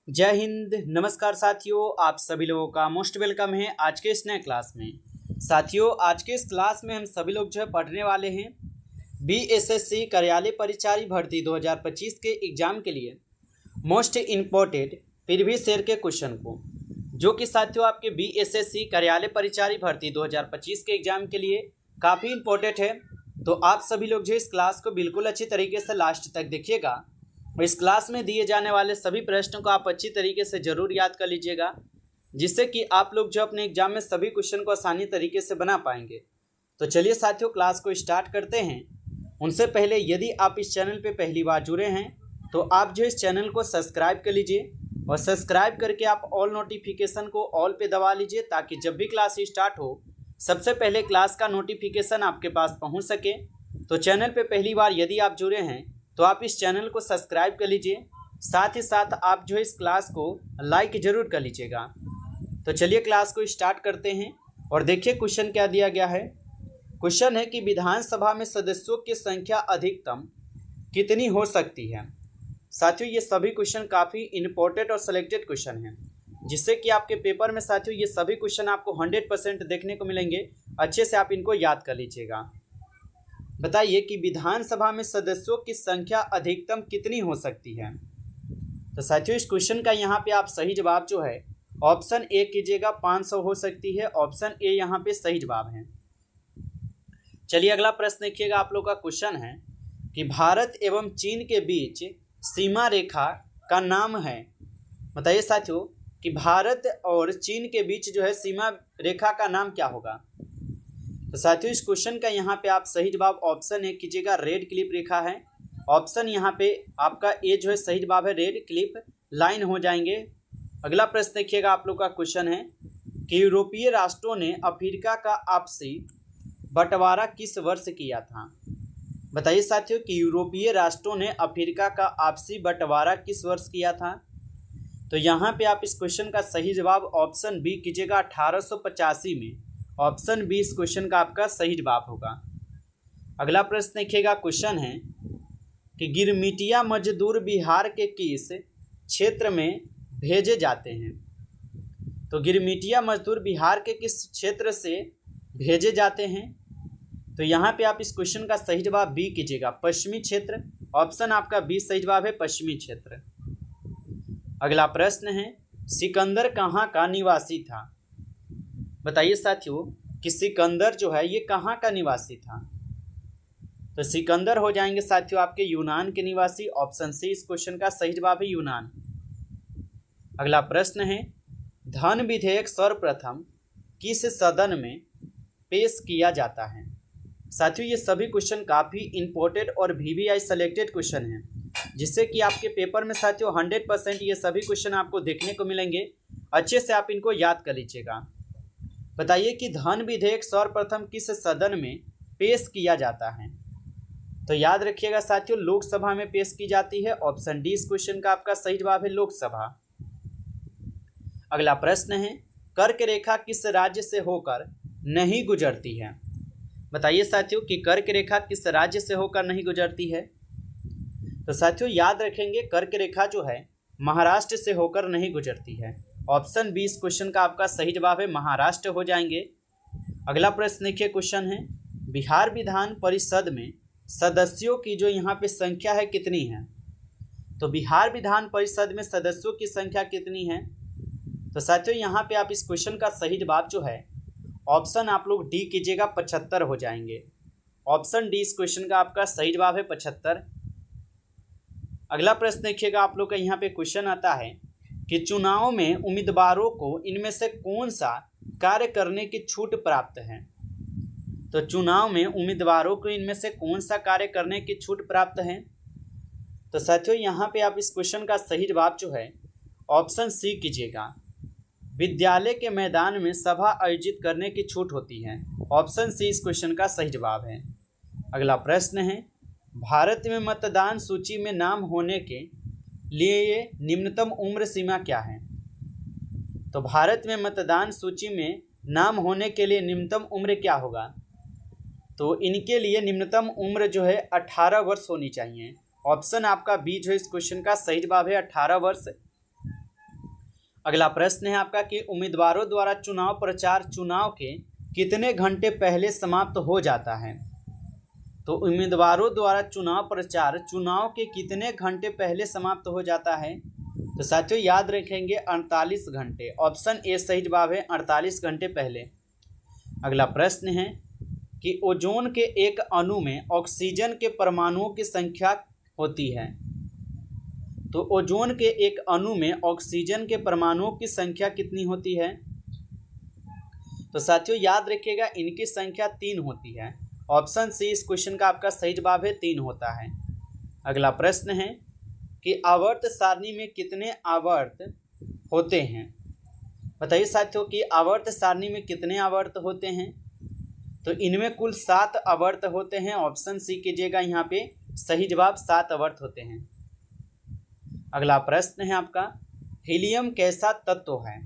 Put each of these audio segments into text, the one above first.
जय हिंद। नमस्कार साथियों, आप सभी लोगों का मोस्ट वेलकम है आज के इस नए क्लास में। साथियों, आज के इस क्लास में हम सभी लोग जो है पढ़ने वाले हैं बीएसएससी कार्यालय परिचारी भर्ती 2025 के एग्जाम के लिए मोस्ट इम्पोर्टेंट प्रीवियस ईयर के क्वेश्चन को, जो कि साथियों आपके बीएसएससी कार्यालय परिचारी भर्ती 2025 के एग्जाम के लिए काफ़ी इम्पोर्टेंट है। तो आप सभी लोग जो इस क्लास को बिल्कुल अच्छी तरीके से लास्ट तक देखिएगा और इस क्लास में दिए जाने वाले सभी प्रश्नों को आप अच्छी तरीके से ज़रूर याद कर लीजिएगा, जिससे कि आप लोग जो अपने एग्जाम में सभी क्वेश्चन को आसानी तरीके से बना पाएंगे। तो चलिए साथियों, क्लास को स्टार्ट करते हैं। उनसे पहले यदि आप इस चैनल पे पहली बार जुड़े हैं तो आप जो इस चैनल को सब्सक्राइब कर लीजिए और सब्सक्राइब करके आप ऑल नोटिफिकेशन को ऑल पे दबा लीजिए, ताकि जब भी क्लास स्टार्ट हो सबसे पहले क्लास का नोटिफिकेशन आपके पास पहुंच सके। तो चैनल पे पहली बार यदि आप जुड़े हैं तो आप इस चैनल को सब्सक्राइब कर लीजिए, साथ ही साथ आप जो इस क्लास को लाइक ज़रूर कर लीजिएगा। तो चलिए क्लास को स्टार्ट करते हैं और देखिए क्वेश्चन क्या दिया गया है। क्वेश्चन है कि विधानसभा में सदस्यों की संख्या अधिकतम कितनी हो सकती है। साथियों, ये सभी क्वेश्चन काफ़ी इंपॉर्टेंट और सिलेक्टेड क्वेश्चन हैं, जिससे कि आपके पेपर में साथियों ये सभी क्वेश्चन आपको 100% देखने को मिलेंगे। अच्छे से आप इनको याद कर लीजिएगा। बताइए कि विधानसभा में सदस्यों की संख्या अधिकतम कितनी हो सकती है। तो साथियों, इस क्वेश्चन का यहाँ पे आप सही जवाब जो है ऑप्शन ए कीजिएगा, 500 हो सकती है। ऑप्शन ए यहाँ पे सही जवाब है। चलिए अगला प्रश्न देखिएगा। आप लोग का क्वेश्चन है कि भारत एवं चीन के बीच सीमा रेखा का नाम है। बताइए साथियों कि भारत और चीन के बीच जो है सीमा रेखा का नाम क्या होगा। तो साथियों, इस क्वेश्चन का यहाँ पे आप सही जवाब ऑप्शन ए कीजिएगा, रेड क्लिप रेखा है। ऑप्शन यहाँ पे आपका ए जो है सही जवाब है, रेड क्लिप लाइन हो जाएंगे। अगला प्रश्न देखिएगा। आप लोग का क्वेश्चन है कि यूरोपीय राष्ट्रों ने अफ्रीका का आपसी बंटवारा किस वर्ष किया था। बताइए साथियों कि यूरोपीय राष्ट्रों ने अफ्रीका का आपसी बंटवारा किस वर्ष किया था। तो यहाँ पे आप इस क्वेश्चन का सही जवाब ऑप्शन बी कीजिएगा, 1885 में। ऑप्शन बी इस क्वेश्चन का आपका सही जवाब होगा। अगला प्रश्न देखिएगा। क्वेश्चन है कि गिरमिटिया मजदूर बिहार के किस क्षेत्र में भेजे जाते हैं। तो गिरमिटिया मजदूर बिहार के किस क्षेत्र से भेजे जाते हैं। तो यहाँ पे आप इस क्वेश्चन का सही जवाब बी कीजिएगा, पश्चिमी क्षेत्र। ऑप्शन आपका बी सही जवाब है, पश्चिमी क्षेत्र। अगला प्रश्न है सिकंदर कहाँ का निवासी था। बताइए साथियों कि सिकंदर जो है ये कहाँ का निवासी था। तो सिकंदर हो जाएंगे साथियों आपके यूनान के निवासी। ऑप्शन सी इस क्वेश्चन का सही जवाब है, यूनान। अगला प्रश्न है धन विधेयक सर्वप्रथम किस सदन में पेश किया जाता है। साथियों, ये सभी क्वेश्चन काफ़ी इंपॉर्टेंट और वीवीआई सेलेक्टेड क्वेश्चन हैं, जिससे कि आपके पेपर में साथियों 100% ये सभी क्वेश्चन आपको देखने को मिलेंगे। अच्छे से आप इनको याद कर लीजिएगा। बताइए कि धन विधेयक सर्वप्रथम किस सदन में पेश किया जाता है। तो याद रखिएगा साथियों, लोकसभा में पेश की जाती है। ऑप्शन डी इस क्वेश्चन का आपका सही जवाब है, लोकसभा। अगला प्रश्न है कर्क रेखा किस राज्य से होकर नहीं गुजरती है। बताइए साथियों कि कर्क रेखा किस राज्य से होकर नहीं गुजरती है। तो साथियों याद रखेंगे, कर्क रेखा जो है महाराष्ट्र से होकर नहीं गुजरती है। ऑप्शन बी इस क्वेश्चन का आपका सही जवाब है, महाराष्ट्र हो जाएंगे। अगला प्रश्न देखिए। क्वेश्चन है बिहार विधान परिषद में सदस्यों की जो यहाँ पे संख्या है कितनी है। तो बिहार विधान परिषद में सदस्यों की संख्या कितनी है। तो साथियों यहाँ पे आप इस क्वेश्चन का सही जवाब जो है ऑप्शन आप लोग डी कीजिएगा, 75 हो जाएंगे। ऑप्शन डी इस क्वेश्चन का आपका सही जवाब है, 75। अगला प्रश्न देखिएगा। आप लोग का यहाँ पे क्वेश्चन आता है कि चुनाव में उम्मीदवारों को इनमें से कौन सा कार्य करने की छूट प्राप्त है। तो चुनाव में उम्मीदवारों को इनमें से कौन सा कार्य करने की छूट प्राप्त है। तो साथियों यहाँ पे आप इस क्वेश्चन का सही जवाब जो है ऑप्शन सी कीजिएगा, विद्यालय के मैदान में सभा आयोजित करने की छूट होती है। ऑप्शन सी इस क्वेश्चन का सही जवाब है। अगला प्रश्न है भारत में मतदान सूची में नाम होने के लिए निम्नतम उम्र सीमा क्या है। तो भारत में मतदान सूची में नाम होने के लिए निम्नतम उम्र क्या होगा। तो इनके लिए निम्नतम उम्र जो है 18 वर्ष होनी चाहिए। ऑप्शन आपका बी जो है इस क्वेश्चन का सही जवाब है, 18 वर्ष। अगला प्रश्न है आपका कि उम्मीदवारों द्वारा चुनाव प्रचार चुनाव के कितने घंटे पहले समाप्त हो जाता है। तो उम्मीदवारों द्वारा चुनाव प्रचार चुनाव के कितने घंटे पहले समाप्त हो जाता है। तो साथियों याद रखेंगे 48 घंटे। ऑप्शन ए सही जवाब है, 48 घंटे पहले। अगला प्रश्न है कि ओजोन के एक अणु में ऑक्सीजन के परमाणुओं की संख्या होती है। तो ओजोन के एक अणु में ऑक्सीजन के परमाणुओं की संख्या कितनी होती है। तो साथियों याद रखिएगा इनकी संख्या 3 होती है। ऑप्शन सी इस क्वेश्चन का आपका सही जवाब है, 3 होता है। अगला प्रश्न है कि आवर्त सारणी में कितने आवर्त होते हैं। बताइए साथियों कि आवर्त सारणी में कितने आवर्त होते हैं। तो इनमें कुल 7 आवर्त होते हैं। ऑप्शन सी कीजिएगा, यहाँ पे सही जवाब 7 आवर्त होते हैं। अगला प्रश्न है आपका हीलियम कैसा तत्व है।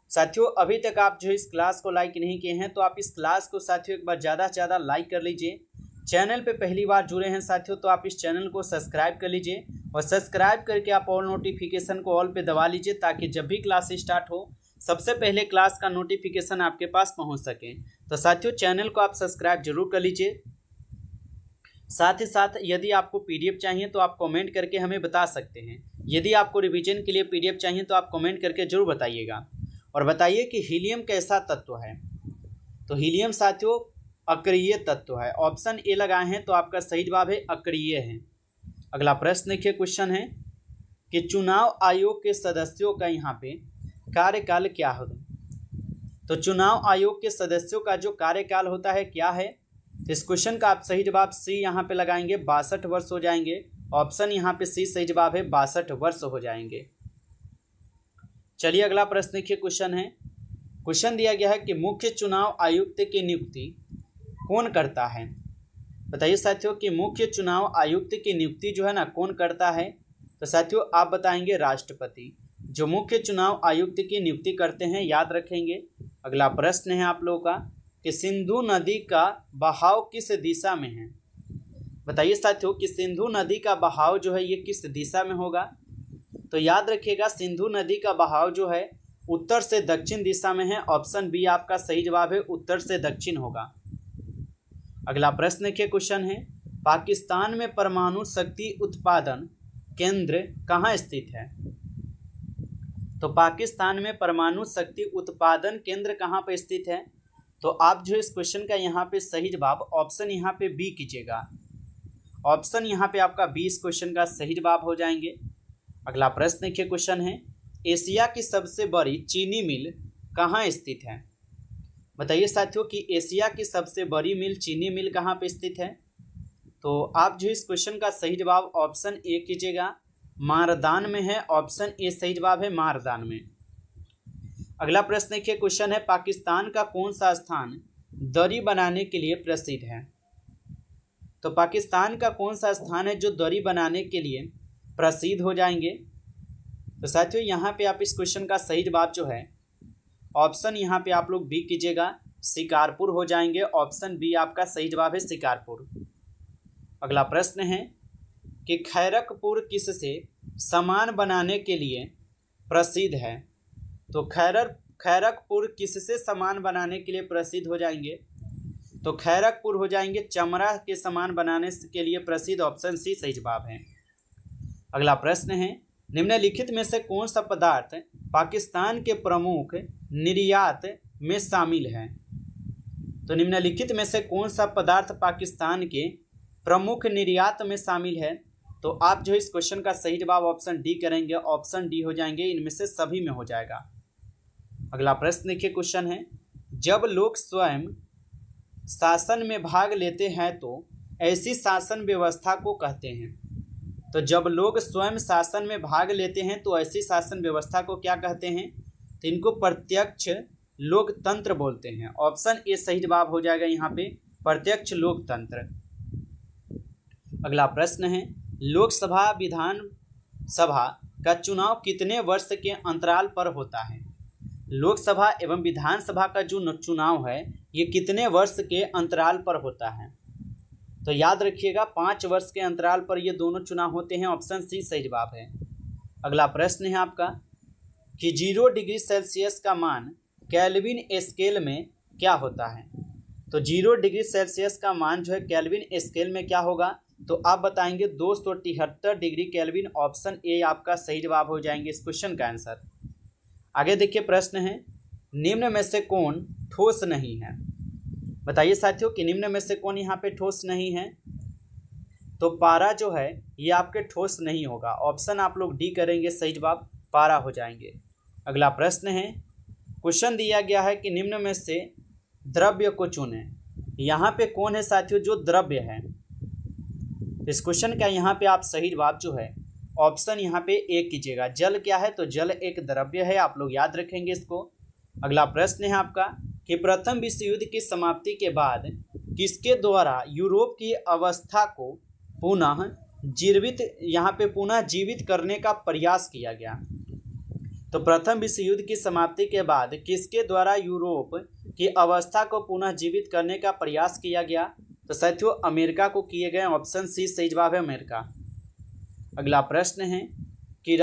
साथियों अभी तक आप जो इस क्लास को लाइक नहीं किए हैं तो आप इस क्लास को साथियों एक बार ज़्यादा से ज़्यादा लाइक कर लीजिए। चैनल पे पहली बार जुड़े हैं साथियों तो आप इस चैनल को सब्सक्राइब कर लीजिए और सब्सक्राइब करके आप ऑल नोटिफिकेशन को ऑल पे दबा लीजिए ताकि जब भी क्लास स्टार्ट हो सबसे पहले क्लास का नोटिफिकेशन आपके पास पहुंच सके। तो साथियों चैनल को आप सब्सक्राइब जरूर कर लीजिए। साथ ही साथ यदि आपको पीडीएफ चाहिए तो आप कमेंट करके हमें बता सकते हैं। यदि आपको रिवीजन के लिए पीडीएफ चाहिए तो आप कमेंट करके जरूर बताइएगा। और बताइए कि हीलियम कैसा तत्व है। तो हीलियम साथियों अक्रिय तत्व है। ऑप्शन ए लगाए हैं तो आपका सही जवाब है अक्रिय है। अगला प्रश्न देखिए, क्वेश्चन है कि चुनाव आयोग के सदस्यों का यहाँ पे कार्यकाल क्या होता है। तो चुनाव आयोग के सदस्यों का जो कार्यकाल होता है क्या है। तो इस क्वेश्चन का आप सही जवाब सी यहाँ पे लगाएंगे, 62 वर्ष हो जाएंगे। ऑप्शन यहाँ पे सी सही जवाब है, 62 वर्ष हो जाएंगे। चलिए अगला प्रश्न देखिए, क्वेश्चन है, क्वेश्चन दिया गया है कि मुख्य चुनाव आयुक्त की नियुक्ति कौन करता है। बताइए साथियों कि मुख्य चुनाव आयुक्त की नियुक्ति जो है ना कौन करता है। तो साथियों आप बताएंगे राष्ट्रपति जो मुख्य चुनाव आयुक्त की नियुक्ति करते हैं, याद रखेंगे। अगला प्रश्न है आप लोगों का कि सिंधु नदी का बहाव किस दिशा में है। बताइए साथियों कि सिंधु नदी का बहाव जो है ये किस दिशा में होगा। तो याद रखिएगा सिंधु नदी का बहाव जो है उत्तर से दक्षिण दिशा में है। ऑप्शन बी आपका सही जवाब है, उत्तर से दक्षिण होगा। अगला प्रश्न देखिए, क्वेश्चन है पाकिस्तान में परमाणु शक्ति उत्पादन केंद्र कहाँ स्थित है। तो पाकिस्तान में परमाणु शक्ति उत्पादन केंद्र कहाँ पर स्थित है। तो आप जो इस क्वेश्चन का यहाँ पे सही जवाब ऑप्शन यहाँ पे बी कीजिएगा। ऑप्शन यहाँ पे आपका बी इस क्वेश्चन का सही जवाब हो जाएंगे। अगला प्रश्न देखिए, क्वेश्चन है एशिया की सबसे बड़ी चीनी मिल कहाँ स्थित है। बताइए साथियों कि एशिया की सबसे बड़ी मिल चीनी मिल कहाँ पे स्थित है। तो आप जो इस क्वेश्चन का सही जवाब ऑप्शन ए कीजिएगा, मारदान में है। ऑप्शन ए सही जवाब है, मारदान में। अगला प्रश्न देखिए, क्वेश्चन है पाकिस्तान का कौन सा स्थान दरी बनाने के लिए प्रसिद्ध है। तो पाकिस्तान का कौन सा स्थान है जो दरी बनाने के लिए प्रसिद्ध हो जाएंगे। तो साथियों यहाँ पे आप इस क्वेश्चन का सही जवाब जो है ऑप्शन यहाँ पे आप लोग बी कीजिएगा, शिकारपुर हो जाएंगे। ऑप्शन बी आपका सही जवाब है, शिकारपुर। अगला प्रश्न है कि खैरकपुर किससे सामान बनाने के लिए प्रसिद्ध है। तो खैरकपुर किससे सामान बनाने के लिए प्रसिद्ध हो जाएंगे। तो खैरकपुर हो जाएंगे चमड़ा के सामान बनाने के लिए प्रसिद्ध। ऑप्शन सी सही जवाब है। अगला प्रश्न है निम्नलिखित में से कौन सा पदार्थ पाकिस्तान के प्रमुख निर्यात में शामिल है। तो निम्नलिखित में से कौन सा पदार्थ पाकिस्तान के प्रमुख निर्यात में शामिल है। तो आप जो इस क्वेश्चन का सही जवाब ऑप्शन डी करेंगे। ऑप्शन डी हो जाएंगे, इनमें से सभी में हो जाएगा। अगला प्रश्न देखिए, क्वेश्चन है जब लोग स्वयं शासन में भाग लेते हैं तो ऐसी शासन व्यवस्था को कहते हैं। तो जब लोग स्वयं शासन में भाग लेते हैं तो ऐसी शासन व्यवस्था को क्या कहते हैं। तो इनको प्रत्यक्ष लोकतंत्र बोलते हैं। ऑप्शन ए सही जवाब हो जाएगा यहाँ पे, प्रत्यक्ष लोकतंत्र। अगला प्रश्न है लोकसभा विधानसभा का चुनाव कितने वर्ष के अंतराल पर होता है। लोकसभा एवं विधानसभा का जो चुनाव है ये कितने वर्ष के अंतराल पर होता है। तो याद रखिएगा 5 वर्ष के अंतराल पर ये दोनों चुनाव होते हैं। ऑप्शन सी सही जवाब है। अगला प्रश्न है आपका कि 0 डिग्री सेल्सियस का मान केल्विन स्केल में क्या होता है। तो 0 डिग्री सेल्सियस का मान जो है केल्विन स्केल में क्या होगा, तो आप बताएंगे 273 डिग्री केल्विन। ऑप्शन ए आपका सही जवाब हो जाएंगे इस क्वेश्चन का आंसर। आगे देखिए प्रश्न है, निम्न में से कौन ठोस नहीं है। बताइए साथियों कि निम्न में से कौन यहाँ पे ठोस नहीं है। तो पारा जो है ये आपके ठोस नहीं होगा। ऑप्शन आप लोग डी करेंगे, सही जवाब पारा हो जाएंगे। अगला प्रश्न है, क्वेश्चन दिया गया है कि निम्न में से द्रव्य को चुने। यहाँ पे कौन है साथियों जो द्रव्य है। इस क्वेश्चन का यहाँ पे आप सही जवाब जो है ऑप्शन यहाँ पे ए कीजिएगा। जल क्या है, तो जल एक द्रव्य है, आप लोग याद रखेंगे इसको। अगला प्रश्न है आपका कि प्रथम विश्व युद्ध की समाप्ति के बाद किसके द्वारा यूरोप की अवस्था को पुनः जीवित करने का प्रयास किया गया। तो प्रथम विश्व युद्ध की समाप्ति के बाद किसके द्वारा यूरोप की अवस्था को पुनः जीवित करने का प्रयास किया गया। तो साथियों अमेरिका को किए गए। ऑप्शन सी सही जवाब है, अमेरिका। अगला प्रश्न है कि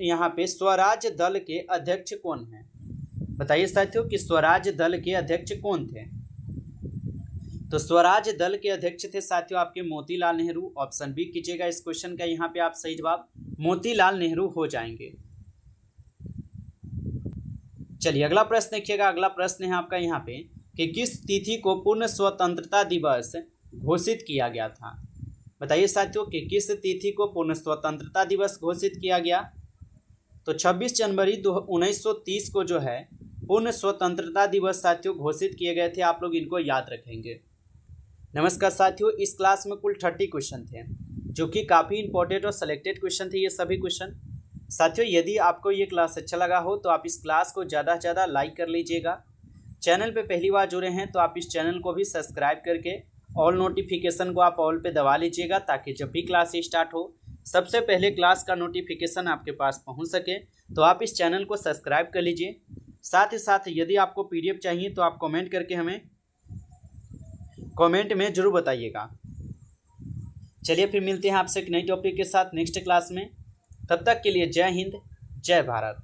यहाँ पे स्वराज दल के अध्यक्ष कौन है। बताइए साथियों कि स्वराज दल के अध्यक्ष कौन थे। तो स्वराज दल के अध्यक्ष थे साथियों आपके मोतीलाल नेहरू। ऑप्शन बी कीजिएगा इस क्वेश्चन का यहाँ पे आप सही जवाब मोतीलाल नेहरू हो जाएंगे। चलिए अगला प्रश्न देखिएगा। अगला प्रश्न है आपका यहाँ पे कि किस तिथि को पूर्ण स्वतंत्रता दिवस घोषित किया गया था। बताइए साथियों कि किस तिथि को पूर्ण स्वतंत्रता दिवस घोषित किया गया। तो 26 जनवरी 1930 को जो है पूर्ण स्वतंत्रता दिवस साथियों घोषित किए गए थे। आप लोग इनको याद रखेंगे। नमस्कार साथियों, इस क्लास में कुल 30 क्वेश्चन थे जो कि काफ़ी इंपॉर्टेंट और सिलेक्टेड क्वेश्चन थे ये सभी क्वेश्चन। साथियों यदि आपको ये क्लास अच्छा लगा हो तो आप इस क्लास को ज़्यादा से ज़्यादा लाइक कर लीजिएगा। चैनल पे पहली बार जुड़े हैं तो आप इस चैनल को भी सब्सक्राइब करके ऑल नोटिफिकेशन को आप ऑल पे दबा लीजिएगा, ताकि जब भी क्लास स्टार्ट हो सबसे पहले क्लास का नोटिफिकेशन आपके पास पहुंच सके। तो आप इस चैनल को सब्सक्राइब कर लीजिए। साथ ही साथ यदि आपको पीडीएफ चाहिए तो आप कमेंट करके हमें कमेंट में ज़रूर बताइएगा। चलिए फिर मिलते हैं आपसे एक नई टॉपिक के साथ नेक्स्ट क्लास में। तब तक के लिए जय हिंद, जय भारत।